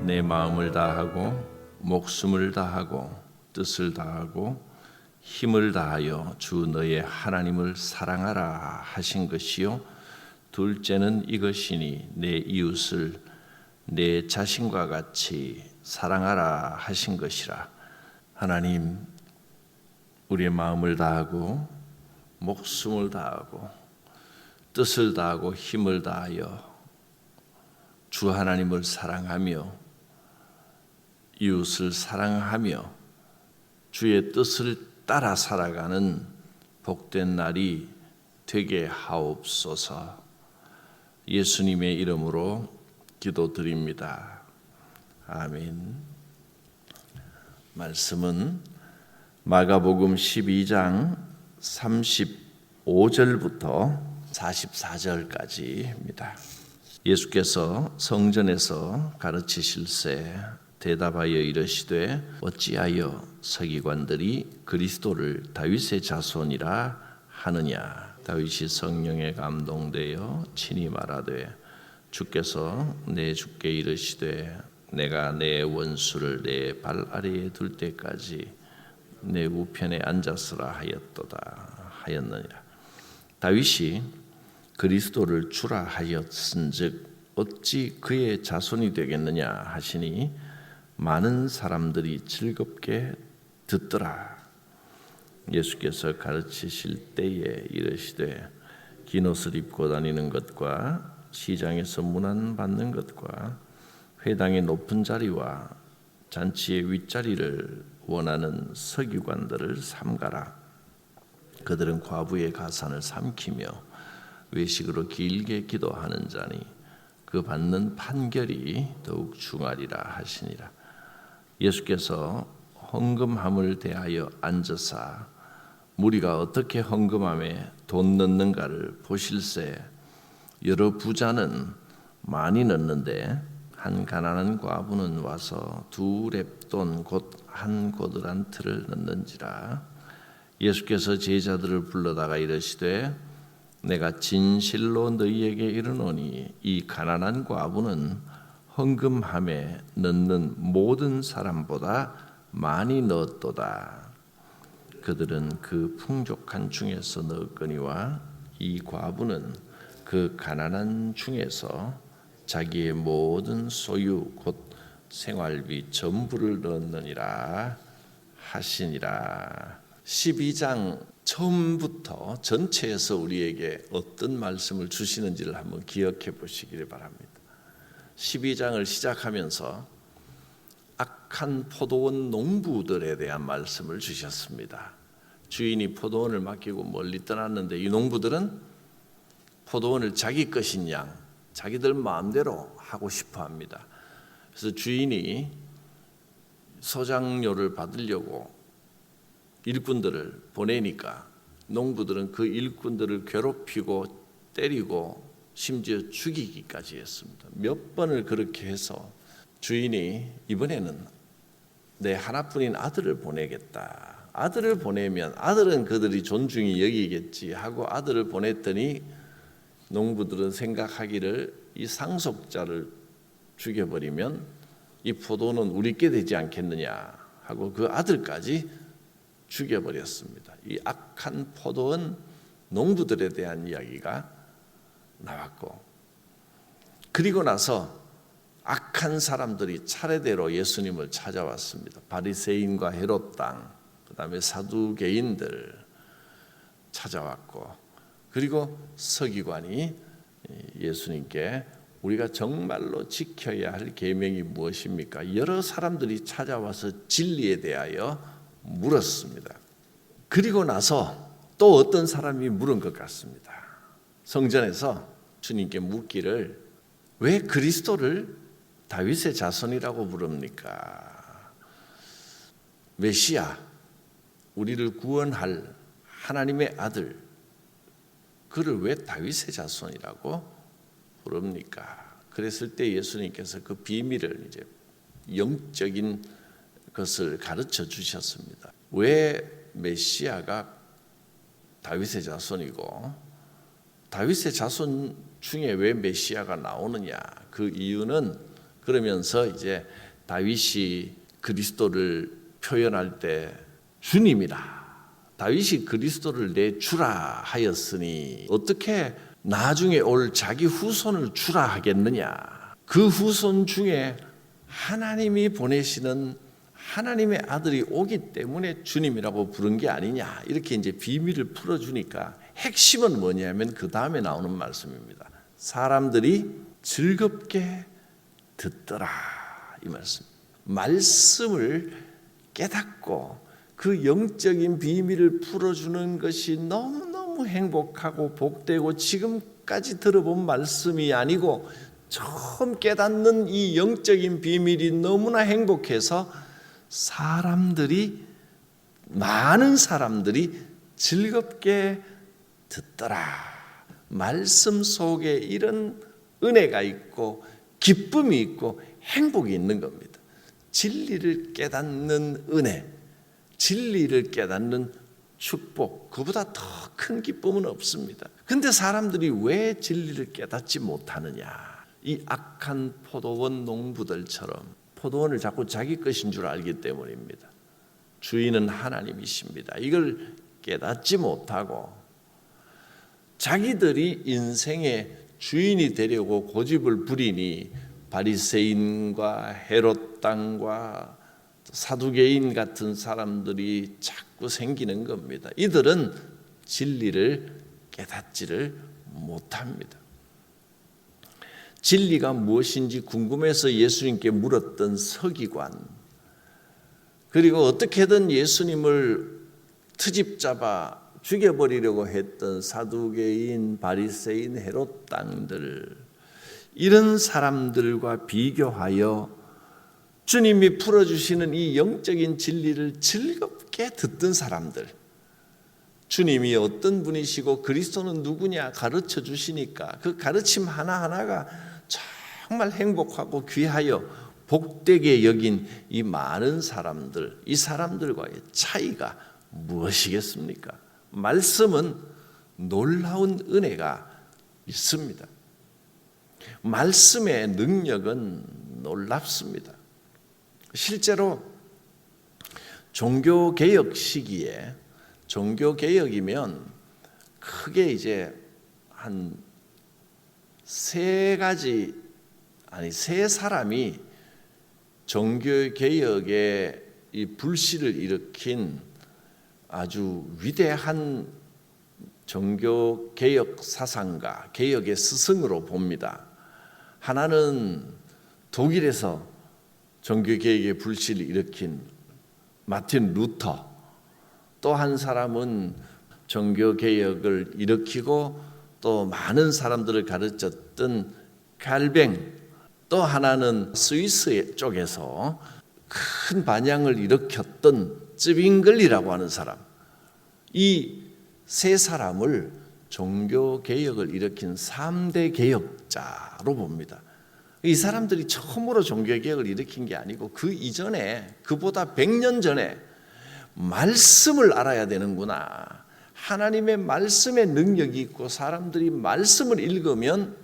내 마음을 다하고 목숨을 다하고 뜻을 다하고 힘을 다하여 주 너의 하나님을 사랑하라 하신 것이요 둘째는 이것이니 내 이웃을 내 자신과 같이 사랑하라 하신 것이라. 하나님, 우리의 마음을 다하고 목숨을 다하고 뜻을 다하고 힘을 다하여 주 하나님을 사랑하며 이웃을 사랑하며 주의 뜻을 따라 살아가는 복된 날이 되게 하옵소서. 예수님의 이름으로 기도드립니다. 아멘. 말씀은 마가복음 12장 35절부터 44절까지입니다. 예수께서 성전에서 가르치실새 대답하여 이르시되 어찌하여 서기관들이 그리스도를 다윗의 자손이라 하느냐. 다윗이 성령에 감동되어 친히 말하되 주께서 내 주께 이르시되 내가 내 원수를 내 발 아래에 둘 때까지 내 우편에 앉았으라 하였느니라. 다윗이 그리스도를 주라 하였은즉 어찌 그의 자손이 되겠느냐 하시니 많은 사람들이 즐겁게 듣더라. 예수께서 가르치실 때에 이르시되 긴 옷을 입고 다니는 것과 시장에서 문안 받는 것과 회당의 높은 자리와 잔치의 윗자리를 원하는 서기관들을 삼가라. 그들은 과부의 가산을 삼키며 외식으로 길게 기도하는 자니 그 받는 판결이 더욱 중하리라 하시니라. 예수께서 헌금함을 대하여 앉으사 무리가 어떻게 헌금함에 돈 넣는가를 보실새 여러 부자는 많이 넣는데 한 가난한 과부는 와서 2렙돈 곧 한 고드란트를 넣는지라. 예수께서 제자들을 불러다가 이르시되 내가 진실로 너희에게 이르노니 이 가난한 과부는 헌금함에 넣는 모든 사람보다 많이 넣었도다. 그들은 그 풍족한 중에서 넣었거니와 이 과부는 그 가난한 중에서 자기의 모든 소유 곧 생활비 전부를 넣었느니라 하시니라. 12장 처음부터 전체에서 우리에게 어떤 말씀을 주시는지를 한번 기억해 보시기를 바랍니다. 12장을 시작하면서 악한 포도원 농부들에 대한 말씀을 주셨습니다. 주인이 포도원을 맡기고 멀리 떠났는데 이 농부들은 포도원을 자기 것인 양 자기들 마음대로 하고 싶어 합니다. 그래서 주인이 소장료를 받으려고 일꾼들을 보내니까 농부들은 그 일꾼들을 괴롭히고 때리고 심지어 죽이기까지 했습니다. 몇 번을 그렇게 해서 주인이 이번에는 내 하나뿐인 아들을 보내겠다. 아들을 보내면 아들은 그들이 존중히 여기겠지 하고 아들을 보냈더니 농부들은 생각하기를 이 상속자를 죽여버리면 이 포도는 우리께 되지 않겠느냐 하고 그 아들까지 죽여버렸습니다. 이 악한 포도원 농부들에 대한 이야기가 나왔고, 그리고 나서 악한 사람들이 차례대로 예수님을 찾아왔습니다. 바리새인과 헤롯 당, 그다음에 사두개인들 찾아왔고, 그리고 서기관이 예수님께 우리가 정말로 지켜야 할 계명이 무엇입니까? 여러 사람들이 찾아와서 진리에 대하여 물었습니다. 그리고 나서 또 어떤 사람이 물은 것 같습니다. 성전에서 주님께 묻기를 왜 그리스도를 다윗의 자손이라고 부릅니까? 메시아, 우리를 구원할 하나님의 아들, 그를 왜 다윗의 자손이라고 부릅니까? 그랬을 때 예수님께서 그 비밀을 이제 영적인 것을 가르쳐 주셨습니다. 왜 메시아가 다윗의 자손이고 다윗의 자손 중에 왜 메시아가 나오느냐? 그 이유는 그러면서 이제 다윗이 그리스도를 표현할 때 주님이라, 다윗이 그리스도를 내 주라 하였으니 어떻게 나중에 올 자기 후손을 주라 하겠느냐. 그 후손 중에 하나님이 보내시는 하나님의 아들이 오기 때문에 주님이라고 부른 게 아니냐. 이렇게 이제 비밀을 풀어주니까 핵심은 뭐냐면 그 다음에 나오는 말씀입니다. 사람들이 즐겁게 듣더라, 이 말씀. 말씀을 깨닫고 그 영적인 비밀을 풀어주는 것이 너무너무 행복하고 복되고, 지금까지 들어본 말씀이 아니고 처음 깨닫는 이 영적인 비밀이 너무나 행복해서 많은 사람들이 즐겁게 듣더라. 말씀 속에 이런 은혜가 있고 기쁨이 있고 행복이 있는 겁니다. 진리를 깨닫는 은혜, 진리를 깨닫는 축복, 그보다 더 큰 기쁨은 없습니다. 근데 사람들이 왜 진리를 깨닫지 못하느냐? 이 악한 포도원 농부들처럼 포도원을 자꾸 자기 것인 줄 알기 때문입니다. 주인은 하나님이십니다. 이걸 깨닫지 못하고 자기들이 인생의 주인이 되려고 고집을 부리니 바리새인과 헤롯 당과 사두개인 같은 사람들이 자꾸 생기는 겁니다. 이들은 진리를 깨닫지를 못합니다. 진리가 무엇인지 궁금해서 예수님께 물었던 서기관, 그리고 어떻게든 예수님을 트집 잡아 죽여버리려고 했던 사두개인, 바리새인, 헤롯 당들, 이런 사람들과 비교하여 주님이 풀어주시는 이 영적인 진리를 즐겁게 듣던 사람들, 주님이 어떤 분이시고 그리스도는 누구냐 가르쳐 주시니까 그 가르침 하나하나가 정말 행복하고 귀하여 복되게 여긴 이 많은 사람들, 이 사람들과의 차이가 무엇이겠습니까? 말씀은 놀라운 은혜가 있습니다. 말씀의 능력은 놀랍습니다. 실제로 종교개혁 시기에, 종교개혁이면 크게 이제 한 세 사람이 종교개혁의 이 불씨를 일으킨 아주 위대한 종교개혁 사상가, 개혁의 스승으로 봅니다. 하나는 독일에서 종교개혁의 불씨를 일으킨 마틴 루터, 또 한 사람은 종교개혁을 일으키고 또 많은 사람들을 가르쳤던 칼뱅, 또 하나는 스위스 쪽에서 큰 반향을 일으켰던 쯔빙글리라고 하는 사람, 이 세 사람을 종교개혁을 일으킨 3대 개혁자로 봅니다. 이 사람들이 처음으로 종교개혁을 일으킨 게 아니고 그 이전에, 그보다 100년 전에 말씀을 알아야 되는구나, 하나님의 말씀의 능력이 있고 사람들이 말씀을 읽으면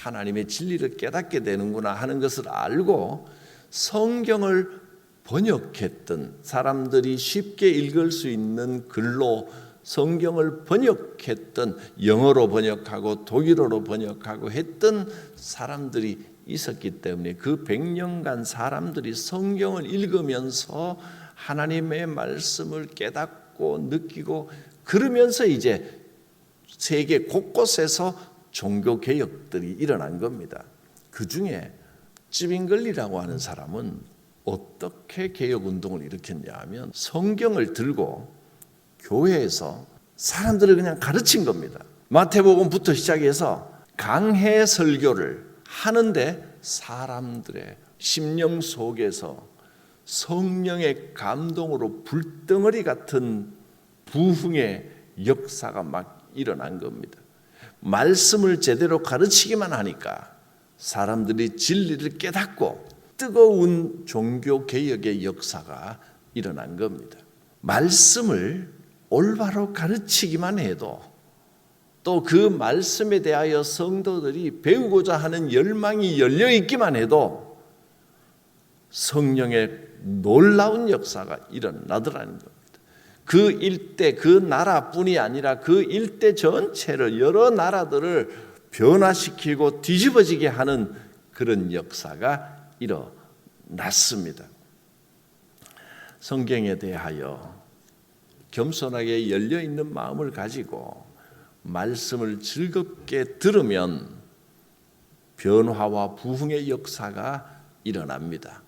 하나님의 진리를 깨닫게 되는구나 하는 것을 알고 성경을 번역했던, 사람들이 쉽게 읽을 수 있는 글로 성경을 번역했던, 영어로 번역하고 독일어로 번역하고 했던 사람들이 있었기 때문에 그 100년간 사람들이 성경을 읽으면서 하나님의 말씀을 깨닫고 느끼고, 그러면서 이제 세계 곳곳에서 종교개혁들이 일어난 겁니다. 그 중에 쯔빙글리라고 하는 사람은 어떻게 개혁운동을 일으켰냐 하면 성경을 들고 교회에서 사람들을 그냥 가르친 겁니다. 마태복음부터 시작해서 강해 설교를 하는데 사람들의 심령 속에서 성령의 감동으로 불덩어리 같은 부흥의 역사가 막 일어난 겁니다. 말씀을 제대로 가르치기만 하니까 사람들이 진리를 깨닫고 뜨거운 종교개혁의 역사가 일어난 겁니다. 말씀을 올바로 가르치기만 해도, 또 그 말씀에 대하여 성도들이 배우고자 하는 열망이 열려 있기만 해도 성령의 놀라운 역사가 일어나더라는 겁니다. 그 일대 그 나라뿐이 아니라 그 일대 전체를 여러 나라들을 변화시키고 뒤집어지게 하는 그런 역사가 일어났습니다. 성경에 대하여 겸손하게 열려있는 마음을 가지고 말씀을 즐겁게 들으면 변화와 부흥의 역사가 일어납니다.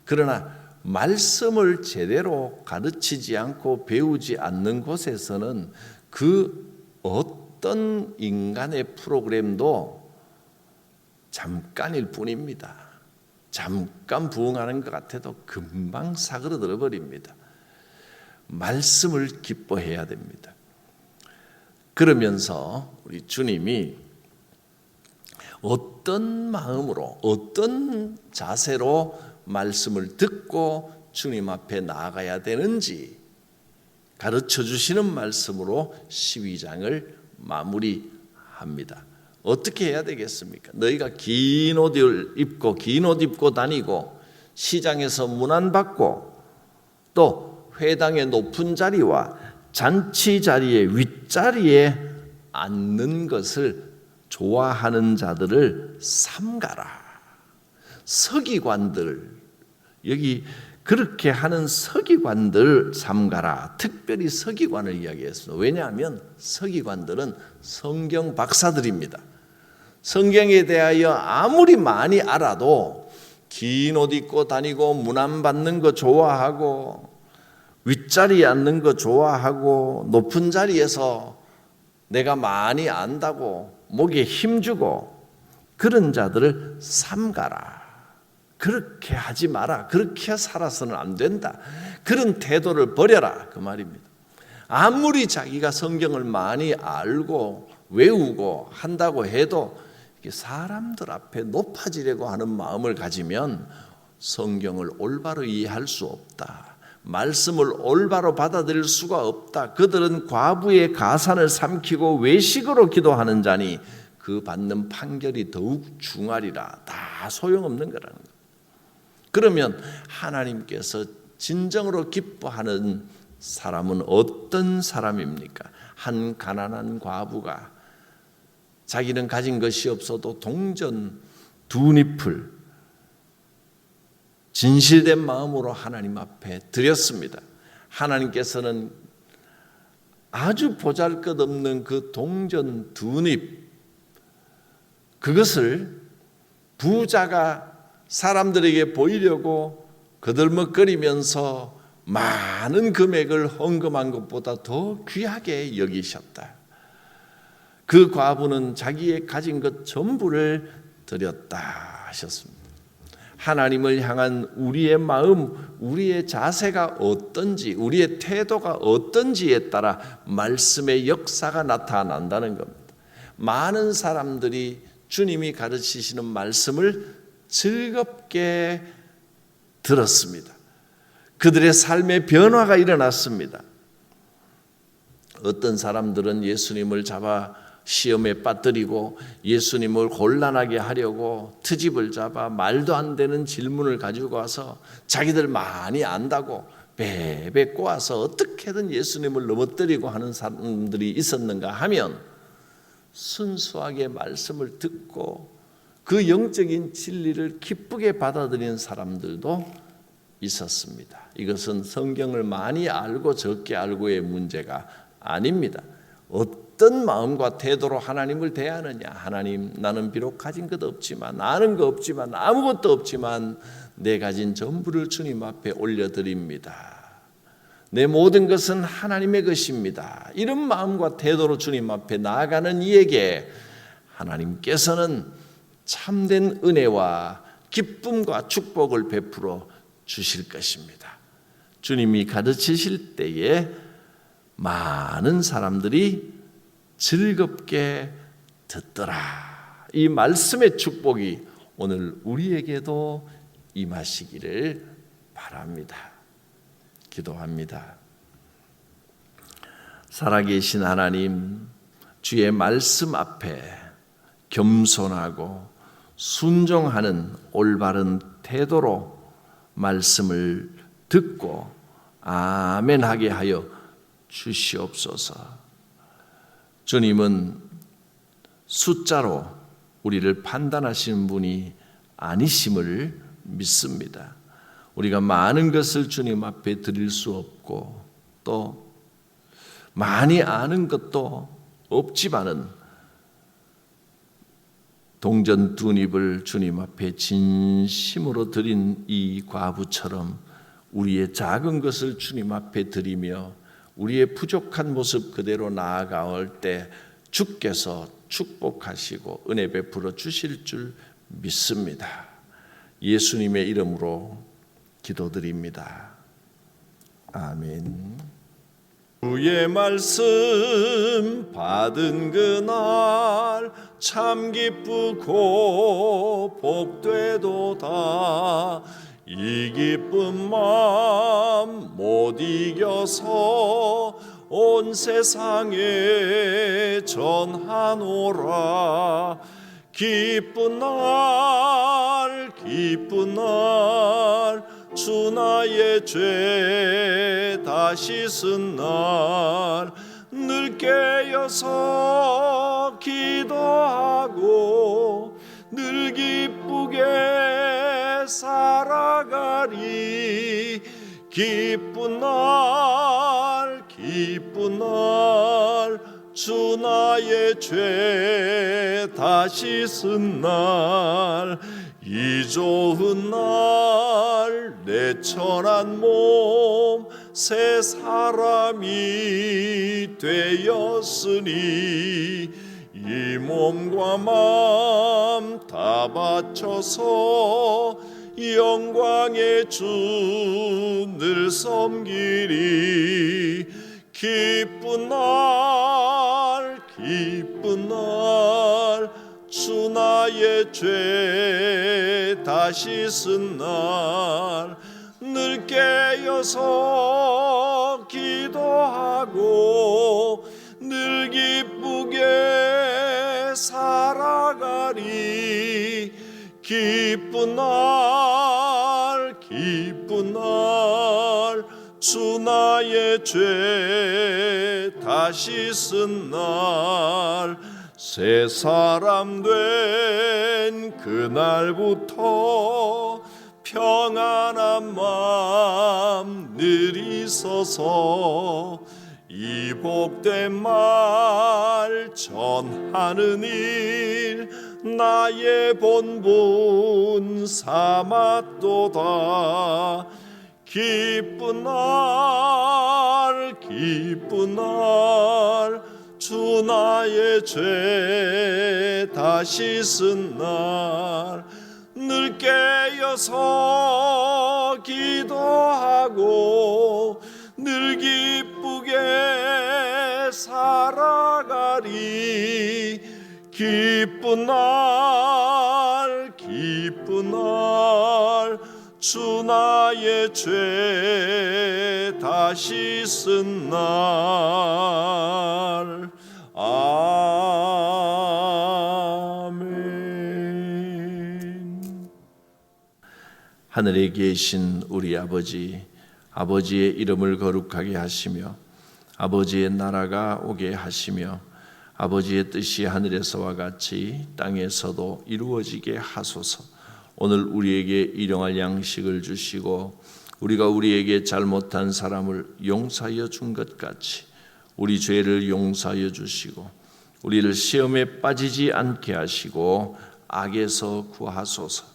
그러나 말씀을 제대로 가르치지 않고 배우지 않는 곳에서는 그 어떤 인간의 프로그램도 잠깐일 뿐입니다. 잠깐 부흥하는 것 같아도 금방 사그러들어 버립니다. 말씀을 기뻐해야 됩니다. 그러면서 우리 주님이 어떤 마음으로 어떤 자세로 말씀을 듣고 주님 앞에 나아가야 되는지 가르쳐 주시는 말씀으로 12장을 마무리합니다. 어떻게 해야 되겠습니까? 너희가 긴 옷 입고 다니고 시장에서 문안받고 또 회당의 높은 자리와 잔치 자리의 윗자리에 앉는 것을 좋아하는 자들을 삼가라. 서기관들, 여기 그렇게 하는 서기관들 삼가라. 특별히 서기관을 이야기했습니다. 왜냐하면 서기관들은 성경 박사들입니다. 성경에 대하여 아무리 많이 알아도 긴 옷 입고 다니고 문안 받는 거 좋아하고 윗자리에 앉는 거 좋아하고 높은 자리에서 내가 많이 안다고 목에 힘주고 그런 자들을 삼가라. 그렇게 하지 마라. 그렇게 살아서는 안 된다. 그런 태도를 버려라. 그 말입니다. 아무리 자기가 성경을 많이 알고 외우고 한다고 해도 사람들 앞에 높아지려고 하는 마음을 가지면 성경을 올바로 이해할 수 없다. 말씀을 올바로 받아들일 수가 없다. 그들은 과부의 가산을 삼키고 외식으로 기도하는 자니 그 받는 판결이 더욱 중하리라. 다 소용없는 거라는 거예요. 그러면 하나님께서 진정으로 기뻐하는 사람은 어떤 사람입니까? 한 가난한 과부가 자기는 가진 것이 없어도 동전 2잎을 진실된 마음으로 하나님 앞에 드렸습니다. 하나님께서는 아주 보잘것없는 그 동전 2잎, 그것을 부자가 사람들에게 보이려고 거들먹거리면서 많은 금액을 헌금한 것보다 더 귀하게 여기셨다. 그 과부는 자기의 가진 것 전부를 드렸다 하셨습니다. 하나님을 향한 우리의 마음, 우리의 자세가 어떤지, 우리의 태도가 어떤지에 따라 말씀의 역사가 나타난다는 겁니다. 많은 사람들이 주님이 가르치시는 말씀을 즐겁게 들었습니다. 그들의 삶의 변화가 일어났습니다. 어떤 사람들은 예수님을 잡아 시험에 빠뜨리고 예수님을 곤란하게 하려고 트집을 잡아 말도 안 되는 질문을 가지고 와서 자기들 많이 안다고 베베 꼬아서 어떻게든 예수님을 넘어뜨리고 하는 사람들이 있었는가 하면 순수하게 말씀을 듣고 그 영적인 진리를 기쁘게 받아들이는 사람들도 있었습니다. 이것은 성경을 많이 알고 적게 알고의 문제가 아닙니다. 어떤 마음과 태도로 하나님을 대하느냐. 하나님, 나는 비록 가진 것 없지만, 아는 것 없지만, 아무것도 없지만 내 가진 전부를 주님 앞에 올려드립니다. 내 모든 것은 하나님의 것입니다. 이런 마음과 태도로 주님 앞에 나아가는 이에게 하나님께서는 참된 은혜와 기쁨과 축복을 베풀어 주실 것입니다. 주님이 가르치실 때에 많은 사람들이 즐겁게 듣더라. 이 말씀의 축복이 오늘 우리에게도 임하시기를 바랍니다. 기도합니다. 살아계신 하나님, 주의 말씀 앞에 겸손하고 순종하는 올바른 태도로 말씀을 듣고 아멘하게 하여 주시옵소서. 주님은 숫자로 우리를 판단하시는 분이 아니심을 믿습니다. 우리가 많은 것을 주님 앞에 드릴 수 없고 또 많이 아는 것도 없지만은 동전 두 입을 주님 앞에 진심으로 드린 이 과부처럼 우리의 작은 것을 주님 앞에 드리며 우리의 부족한 모습 그대로 나아갈 때 주께서 축복하시고 은혜 베풀어 주실 줄 믿습니다. 예수님의 이름으로 기도드립니다. 아멘. 주의 말씀 받은 그날 참 기쁘고 복되도다. 이 기쁜 마음 못 이겨서 온 세상에 전하노라. 기쁜 날 주 나의 죄 다시 쓴 날 늘 깨어서 기도하고 늘 기쁘게 살아가리. 기쁜 날 주 나의 죄 다시 쓴 날 이 좋은 날 내 천한 몸 새 사람이 되었으니 이 몸과 마음 다 바쳐서 영광의 주 늘 섬기리. 기쁜 날 주 나의 죄 다시 쓴 날 늘 깨어서 기도하고 늘 기쁘게 살아가리. 기쁜 날 주 나의 죄 다시 쓴 날 새 사람 된 그날부터 평안한 마음 늘 있어서 이 복된 말 전하는 일 나의 본분 삼았도다. 기쁜 날 주 나의 죄 다시 쓴 날 늘 깨어서 기도하고 늘 기쁘게 살아가리. 기쁜 날 주 나의 죄 다시 쓴 날. 아멘. 하늘에 계신 우리 아버지, 아버지의 이름을 거룩하게 하시며 아버지의 나라가 오게 하시며 아버지의 뜻이 하늘에서와 같이 땅에서도 이루어지게 하소서. 오늘 우리에게 일용할 양식을 주시고 우리가 우리에게 잘못한 사람을 용서하여 준 것 같이 우리 죄를 용서하여 주시고 우리를 시험에 빠지지 않게 하시고 악에서 구하소서.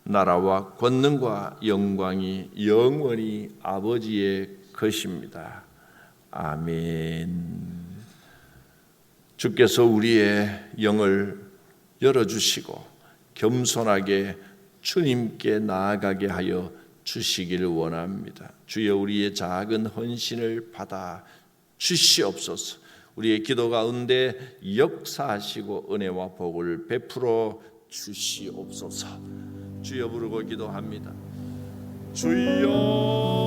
나라와 권능과 영광이 영원히 아버지의 것입니다. 아멘. 주께서 우리의 영을 열어주시고 겸손하게 주님께 나아가게 하여 주시기를 원합니다. 주여 우리의 작은 헌신을 받아 주시옵소서. 우리의 기도 가운데 역사하시고 은혜와 복을 베풀어 주시옵소서. 주여 부르고 기도합니다. 주여